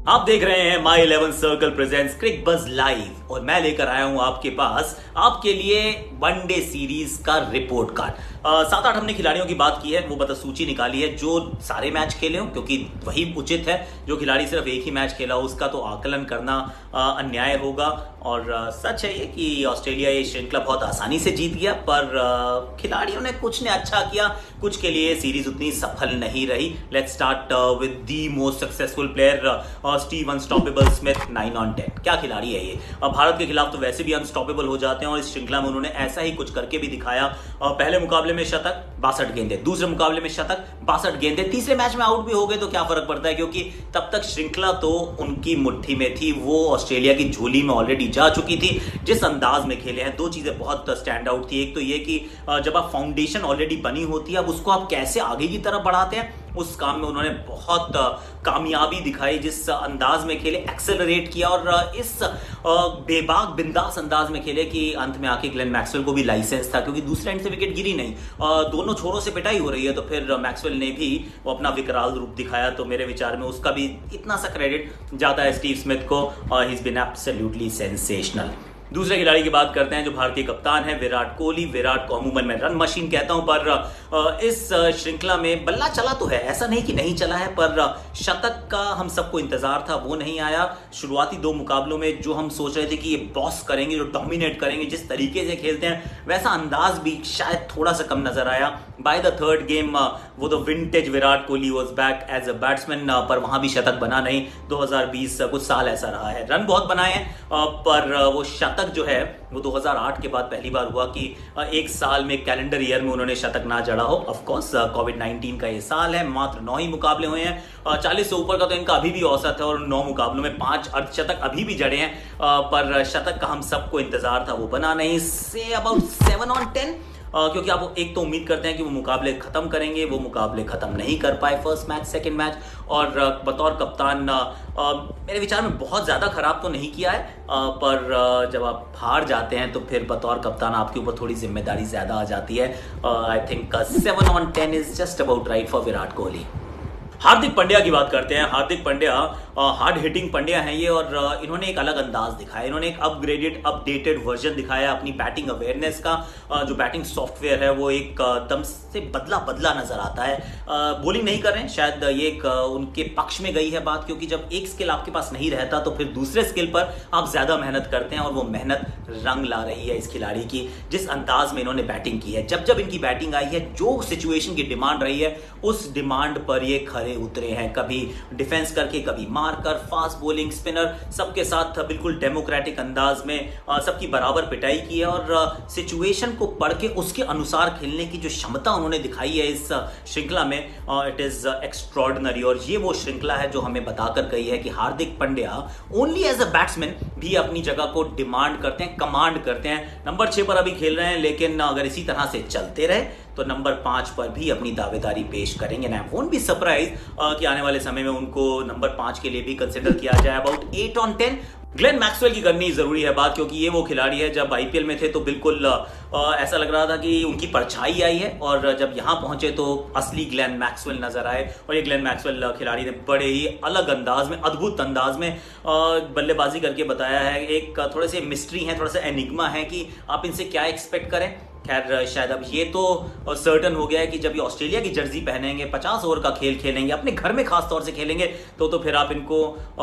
आप देख रहे हैं माई इलेवन सर्कल प्रेजेंट्स क्रिक बज लाइव और मैं लेकर आया हूं आपके पास आपके लिए वनडे सीरीज का रिपोर्ट कार्ड। 7-8 हमने खिलाड़ियों की बात की है, वो बता सूची निकाली है जो सारे मैच खेले हो, क्योंकि वही उचित है। जो खिलाड़ी सिर्फ एक ही मैच खेला हो उसका तो आकलन करना अन्याय होगा। और सच है ये कि ऑस्ट्रेलिया ये श्रृंखला बहुत आसानी से जीत गया, पर खिलाड़ियों ने कुछ ने अच्छा किया, कुछ के लिए सीरीज उतनी सफल नहीं रही। Let's start with the most successful player Steve unstoppable Smith. 9 on 10 क्या खिलाड़ी है ये। भारत के खिलाफ तो वैसे भी अनस्टॉपेबल हो जाते हैं और इस श्रृंखला में उन्होंने ऐसा ही कुछ करके भी दिखाया। पहले मुकाबले में शतक 62 गेंदे, दूसरे मुकाबले में शतक 62 गेंदे, तीसरे मैच में आउट भी हो गए तो क्या फर्क पड़ता है, क्योंकि तब तक श्रृंखला तो उनकी मुट्ठी में थी, वो ऑस्ट्रेलिया की झोली में ऑलरेडी जा चुकी थी। जिस अंदाज में खेले हैं, दो चीजें बहुत स्टैंड आउट थी। एक तो ये कि जब आप फाउंडेशन ऑलरेडी बनी होती है, अब उसको आप कैसे आगे की तरफ बढ़ाते हैं, उस काम में उन्होंने बहुत कामयाबी दिखाई। जिस अंदाज में खेले, एक्सेलरेट किया और इस बेबाक बिंदास अंदाज में खेले कि अंत में आके ग्लेन मैक्सवेल को भी लाइसेंस था, क्योंकि दूसरे एंड से विकेट गिरी नहीं। दोनों छोरों से पिटाई हो रही है, तो फिर मैक्सवेल ने भी वो अपना विकराल रूप दिखाया। तो मेरे विचार में उसका भी इतना सा क्रेडिट जाता है स्टीव स्मिथ को। He is been absolutely sensational. दूसरे खिलाड़ी की बात करते हैं जो भारतीय कप्तान है, विराट कोहली। विराट को अमूमन मैं रन मशीन कहता हूं, पर इस श्रृंखला में बल्ला चला तो है, ऐसा नहीं कि नहीं चला है, पर शतक का हम सबको इंतजार था, वो नहीं आया। शुरुआती दो मुकाबलों में जो हम सोच रहे थे कि ये बॉस करेंगे, जो डोमिनेट करेंगे, जिस तरीके से खेलते हैं, वैसा अंदाज भी शायद थोड़ा सा कम नजर आया। बाय द थर्ड गेम वो तो vintage Virat Kohli was back as a batsman, पर वहां भी शतक बना नहीं। 2020 कुछ साल ऐसा रहा है, रन बहुत बनाए हैं, पर वो शतक जो है वो 2008 के बाद पहली बार हुआ कि एक साल में, कैलेंडर ईयर में उन्होंने शतक ना जड़ा हो। ऑफ कोर्स कोविड-19 का ये साल है, मात्र 9 ही मुकाबले हुए हैं। 40 से ऊपर का तो इनका अभी भी औसत है और 9 मुकाबलों में 5 अर्धशतक अभी भी जड़े हैं, पर शतक का हम सबको इंतजार था, वो बना नहीं। से अबाउट 7 on 10, क्योंकि आप एक तो उम्मीद करते हैं कि वो मुकाबले खत्म करेंगे, वो मुकाबले खत्म नहीं कर पाए, फर्स्ट मैच सेकंड मैच। और बतौर कप्तान मेरे विचार में बहुत ज़्यादा खराब तो नहीं किया है, पर जब आप हार जाते हैं तो फिर बतौर कप्तान आपके ऊपर थोड़ी जिम्मेदारी ज़्यादा आ जाती है। I think 7 on 10 is just about right for Virat Kohli. Hardik Pandya की बात करते हैं। हार्दिक पांड्या हार्ड हिटिंग पांड्या हैं ये, और इन्होंने एक अलग अंदाज दिखाया, इन्होंने एक अपग्रेडेड अपडेटेड वर्जन दिखाया अपनी बैटिंग अवेयरनेस का। जो बैटिंग सॉफ्टवेयर है वो एक दम से बदला बदला नजर आता है। बॉलिंग नहीं कर रहे हैं, शायद ये एक उनके पक्ष में गई है बात, क्योंकि जब एक स्किल आपके पास नहीं रहता तो फिर दूसरे स्किल पर आप ज्यादा मेहनत करते हैं, और वो मेहनत रंग ला रही है इस खिलाड़ी की। जिस अंदाज में इन्होंने बैटिंग की है, जब जब इनकी बैटिंग आई है, जो सिचुएशन की डिमांड रही है उस डिमांड पर ये खरे उतरे हैं। कभी डिफेंस करके, कभी मारकर, फास्ट बॉलिंग, स्पिनर, सबके साथ बिल्कुल डेमोक्रेटिक अंदाज में सबकी बराबर पिटाई की है, और सिचुएशन को पढ़ के उसके अनुसार खेलने की जो क्षमता उन्होंने दिखाई है इस श्रृंखला में, इट इज एक्स्ट्रॉर्डिनरी। और ये वो श्रृंखला है जो हमें बताकर गई है कि Hardik Pandya only as a batsman भी अपनी जगह को डिमांड करते हैं, कमांड करते हैं। नंबर 6 पर अभी खेल रहे हैं, लेकिन अगर इसी तरह से चलते रहे तो नंबर 5 पर भी अपनी दावेदारी पेश करेंगे। आई वोंट बी सरप्राइज कि आने वाले समय में उनको नंबर 5 के लिए भी कंसिडर किया जाए। अबाउट 8 on 10 ग्लेन मैक्सवेल की करनी जरूरी है बात, क्योंकि ये वो खिलाड़ी है, जब आईपीएल में थे तो बिल्कुल ऐसा लग रहा था कि उनकी परछाई आई है, और जब यहां पहुंचे तो असली ग्लेन मैक्सवेल नजर आए। और ये ग्लेन मैक्सवेल खिलाड़ी ने बड़े ही अलग अंदाज में, अद्भुत अंदाज में बल्लेबाजी करके बताया है। एक थोड़े से मिस्ट्री है, थोड़ा सा एनिग्मा है कि आप इनसे क्या एक्सपेक्ट करें। खैर शायद अब ये तो सर्टन हो गया है कि जब ये ऑस्ट्रेलिया की जर्सी पहनेंगे, 50 ओवर का खेल खेलेंगे, अपने घर में खास तौर से खेलेंगे, तो फिर आप इनको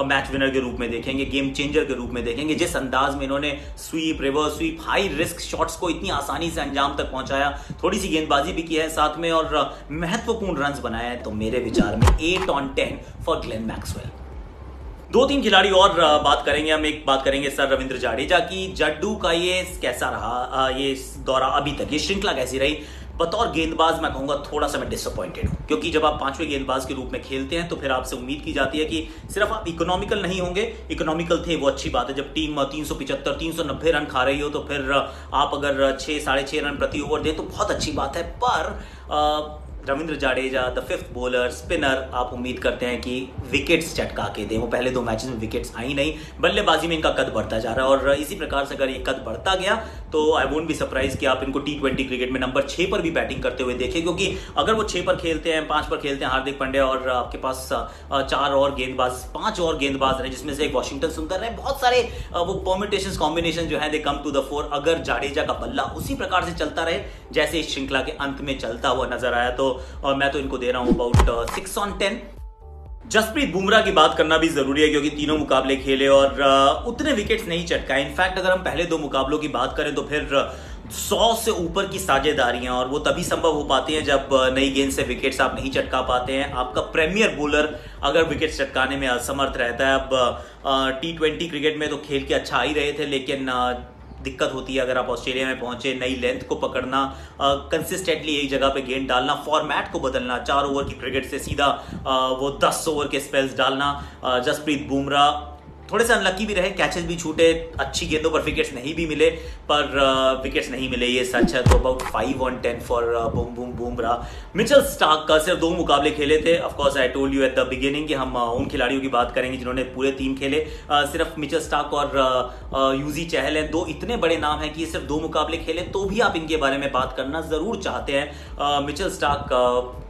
मैच विनर के रूप में देखेंगे, गेम चेंजर के रूप में देखेंगे। जिस अंदाज में इन्होंने sweep, reverse sweep, high risk shots को इतनी आसानी से अंजाम तक पहुंचाया, थोड़ी सी गेंदबाजी भी की है साथ में, और महत्वपूर्ण रन बनाए हैं, तो मेरे विचार में 8 on 10 फॉर ग्लेन मैक्सवेल। 2-3 खिलाड़ी और बात करेंगे हम। एक बात करेंगे सर रविंद्र जाडेजा की। जड्डू का ये कैसा रहा, ये दौरा अभी तक, ये श्रृंखला कैसी रही। बतौर गेंदबाज मैं कहूंगा थोड़ा सा मैं डिसअपॉइंटेड हूं, क्योंकि जब आप 5वें गेंदबाज के रूप में खेलते हैं तो फिर आपसे उम्मीद की जाती है कि सिर्फ आप इकोनॉमिकल नहीं होंगे। इकोनॉमिकल थे वो अच्छी बात है, जब टीम 375 390 रन खा रही हो तो फिर आप अगर 6 साढ़े 6 रन प्रति ओवर दे तो बहुत अच्छी बात है, पर Ravindra Jadeja the fifth bowler spinner आप उम्मीद करते हैं कि विकेट्स चटका के दें। वो पहले 2 मैचेस में विकेट्स आई नहीं, बल्लेबाजी में इनका कद बढ़ता जा रहा है और इसी प्रकार से अगर ये कद बढ़ता गया तो आई वोंट बी सरप्राइज कि आप इनको T20 क्रिकेट में नंबर 6 पर भी बैटिंग करते हुए देखें, क्योंकि अगर वो 6 पर खेलते हैं, 5 पर खेलते हैं हार्दिक पांड्या और आपके पास 4 और गेंदबाज, 5 और गेंदबाज रहे जिसमें से एक वॉशिंगटन सुंदर रहे, बहुत सारे वो परम्यूटेशंस कॉम्बिनेशन जो है दे कम टू द फोर। अगर जाडेजा का बल्ला उसी प्रकार से चलता रहे जैसे इस श्रृंखला के अंत में चलता हुआ नजर आया तो मैं तो इनको दे रहा हूं अबाउट 6 on 10। जसप्रीत बुमराह की बात करना भी जरूरी है क्योंकि तीनों मुकाबले खेले और उतने विकेट्स नहीं चटकाए। इनफैक्ट अगर हम पहले 2 मुकाबलों की बात करें तो फिर 100 से ऊपर की साझेदारियां, और वो तभी संभव हो पाती हैं जब नई गेंद से विकेट्स आप नहीं चटका पाते हैं। आपका प्रीमियर बॉलर अगर विकेट्स चटकाने में असमर्थ रहता है। अब T20 क्रिकेट में तो खेल के अच्छा आ ही रहे थे, लेकिन दिक्कत होती है अगर आप ऑस्ट्रेलिया में पहुंचे, नई लेंथ को पकड़ना, कंसिस्टेंटली एक जगह पे गेंद डालना, फॉर्मेट को बदलना, 4 ओवर की क्रिकेट से सीधा वो 10 ओवर के स्पेल्स डालना। जसप्रीत बुमराह थोड़े से अनलकी भी रहे, कैचेस भी छूटे, अच्छी गेंदों पर विकेट्स नहीं भी मिले, पर विकेट्स नहीं मिले ये सच है। तो about 5 on 10 for Bumrah. Mitchell Starc का सिर्फ 2 मुकाबले खेले थे। Of course I told you at the beginning कि हम उन खिलाड़ियों की बात करेंगे जिन्होंने पूरे 3 खेले। सिर्फ मिचेल स्टार्क और यूजी चहल हैं, 2 इतने बड़े नाम हैं कि ये सिर्फ 2 मुकाबले खेले तो भी आप इनके बारे में बात करना जरूर चाहते हैं। Mitchell Starc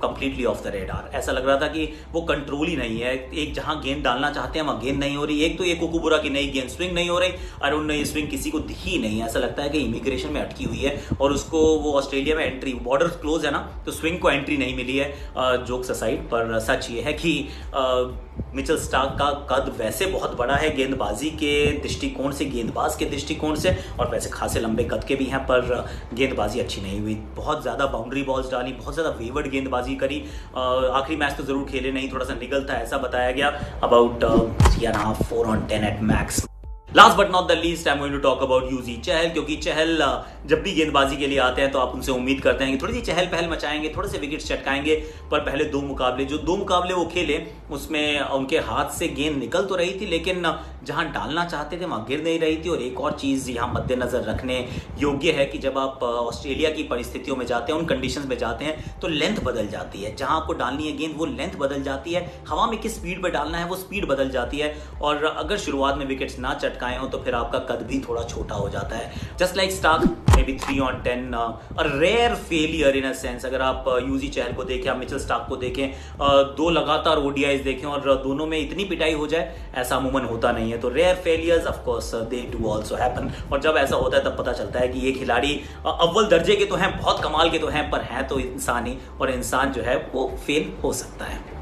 completely off the radar, ऐसा लग रहा था कि वो कंट्रोल ही नहीं है। एक जहां गेंद डालना चाहते हैं वहां गेंद नहीं हो रही। एक तो ये कुकुबुरा की नई गेंद स्विंग नहीं हो रही, आई डोंट नो ये स्विंग किसी को दिखी नहीं, ऐसा लगता है कि इमिग्रेशन में अटकी हुई है और उसको वो ऑस्ट्रेलिया में एंट्री, बॉर्डर क्लोज है ना, तो स्विंग को एंट्री नहीं मिली है। जोक्स असाइड, पर सच ये है कि मिचेल स्टार्क का कद वैसे बहुत बड़ा है गेंदबाजी के दृष्टिकोण से, गेंदबाज के दृष्टिकोण से, और वैसे खासे लंबे कद के भी हैं, पर गेंदबाजी अच्छी नहीं हुई। बहुत ज्यादा बाउंड्री बॉल्स डाली, बहुत ज्यादा वेवर्ड गेंदबाजी करी। आखिरी मैच तो जरूर खेले नहीं, थोड़ा सा निगल था ऐसा बताया गया। About 4 on 10 at max। Last but not the least I am going to talk about Yuzi Chahal, क्योंकि चहल जब भी गेंदबाजी के लिए आते हैं तो आप उनसे उम्मीद करते हैं कि थोड़ी सी चहल पहल मचाएंगे, थोड़े से विकेट्स चटकाएंगे, पर पहले 2 मुकाबले वो खेले उसमें उनके हाथ से गेंद निकल तो रही थी, लेकिन जहां डालना चाहते थे वहां गिर नहीं रही थी। और एक और चीज यहां मद्देनजर रखने योग्य है कि जब आप ऑस्ट्रेलिया की परिस्थितियों में जाते हैं, उन कंडीशंस में जाते हैं, तो लेंथ बदल जाती है। जहां आपको डालनी है गेंद वो लेंथ बदल जाती है, हवा में किस स्पीड पर डालना है वो स्पीड बदल जाती है, और अगर शुरुआत में विकेट्स ना चटकाए हो तो फिर आपका कद भी थोड़ा छोटा हो जाता है। Just like Stark, may be 3 on 10, a rare failure in a sense. अगर आप यूजी चहल को देखें, आप मिचेल स्टार्क को देखें, 2 लगातार ओडीआईज देखें और दोनों में इतनी पिटाई हो जाए, ऐसा अमूमन होता नहीं है। तो rare failures of course they do also happen, और जब ऐसा होता है तब पता चलता है कि ये खिलाड़ी अव्वल दर्जे के तो हैं, बहुत कमाल के तो हैं, पर हैं तो इंसान ही, और इंसान जो है वो फेल हो सकता है।